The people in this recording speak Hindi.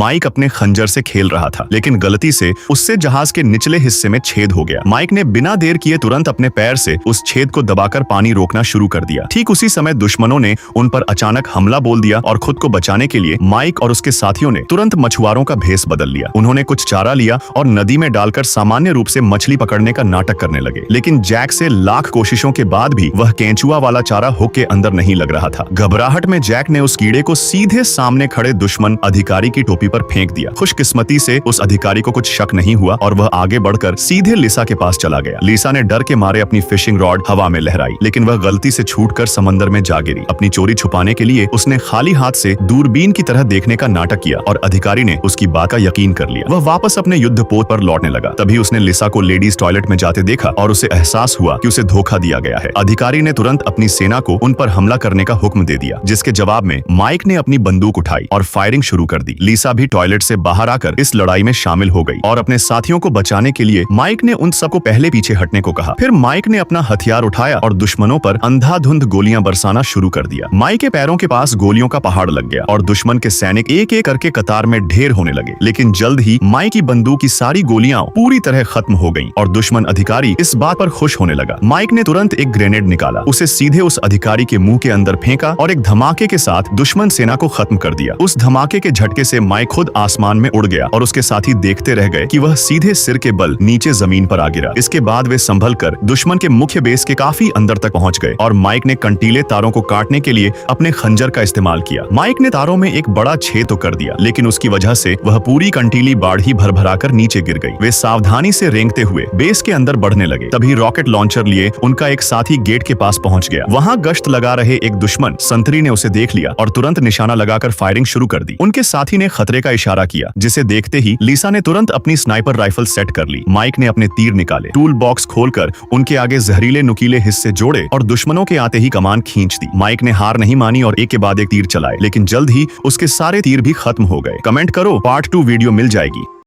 माइक अपने खंजर से खेल रहा था, लेकिन गलती से उससे जहाज के निचले हिस्से में छेद हो गया। माइक ने बिना देर किए तुरंत अपने पैर से उस छेद को दबाकर पानी रोकना शुरू कर दिया। ठीक उसी समय दुश्मनों ने उन पर अचानक हमला बोल दिया और खुद को बचाने के लिए माइक और उसके साथियों ने तुरंत मछुआरों का भेष बदल लिया। उन्होंने कुछ चारा लिया और नदी में डालकर सामान्य रूप से मछली पकड़ने का नाटक करने लगे, लेकिन जैक से लाख कोशिशों के बाद भी वह केंचुआ वाला चारा हुक के अंदर नहीं लग रहा था। घबराहट में जैक ने उस कीड़े को सीधे सामने खड़े दुश्मन अधिकारी की टोपी पर फेंक दिया। खुशकिस्मती से उस अधिकारी को कुछ शक नहीं हुआ और वह आगे बढ़कर सीधे लिसा के पास चला गया। लिसा ने डर के मारे अपनी फिशिंग रॉड हवा में लहराई, लेकिन वह गलती से छूटकर समंदर में जा गिरी। अपनी चोरी छुपाने के लिए उसने खाली हाथ से दूरबीन की तरह देखने का नाटक किया और अधिकारी ने उसकी बात का यकीन कर लिया। वह वापस अपने युद्धपोत पर लौटने लगा। तभी उसने लिसा को लेडीज टॉयलेट में जाते देखा और उसे एहसास हुआ कि उसे धोखा दिया गया है। अधिकारी ने तुरंत अपनी सेना को उन पर हमला करने का हुक्म दे दिया, जिसके जवाब में माइक ने अपनी बंदूक उठाई और फायरिंग शुरू कर दी। लिसा भी टॉयलेट से बाहर आकर इस लड़ाई में शामिल हो गई और अपने साथियों को बचाने के लिए माइक ने उन सबको पहले पीछे हटने को कहा। फिर माइक ने अपना हथियार उठाया और दुश्मनों पर अंधाधुंध गोलियां बरसाना शुरू कर दिया। माइक के पैरों के पास गोलियों का पहाड़ लग गया और दुश्मन के सैनिक एक एक करके कतार में ढेर होने लगे, लेकिन जल्द ही माइक की बंदूक की सारी गोलियां पूरी तरह खत्म हो गईं और दुश्मन अधिकारी इस बात पर खुश होने लगा। माइक ने तुरंत एक ग्रेनेड निकाला, उसे सीधे उस अधिकारी के मुंह के अंदर फेंका और एक धमाके के साथ दुश्मन सेना को खत्म कर दिया। उस धमाके के झटके से माइक खुद आसमान में उड़ गया और उसके साथी देखते रह गए कि वह सीधे सिर के बल नीचे जमीन पर आ गिरा। इसके बाद वे संभल कर दुश्मन के मुख्य बेस के काफी अंदर तक पहुंच गए और माइक ने कंटीले तारों को काटने के लिए अपने खंजर का इस्तेमाल किया। माइक ने तारों में एक बड़ा छेद तो कर दिया, लेकिन उसकी वजह से वह पूरी कंटीली बाढ़ी भर कर नीचे गिर गई। वे सावधानी से रेंगते हुए बेस के अंदर बढ़ने लगे। तभी रॉकेट लॉन्चर लिए उनका एक साथी गेट के पास पहुंच गया। वहां गश्त लगा रहे एक दुश्मन संतरी ने उसे देख लिया और तुरंत निशाना लगाकर फायरिंग शुरू कर दी। उनके साथी ने खतरे का इशारा किया, जिसे देखते ही लिसा ने तुरंत अपनी स्नाइपर राइफल सेट कर ली। माइक ने अपने तीर निकाले, टूल बॉक्स खोलकर उनके आगे जहरीले नुकीले हिस्से जोड़े और दुश्मनों के आते ही कमान खींच दी। माइक ने हार नहीं मानी और एक के बाद एक तीर चलाए, लेकिन जल्द ही उसके सारे तीर भी खत्म हो गए। कमेंट करो, पार्ट 2 वीडियो मिल जाएगी।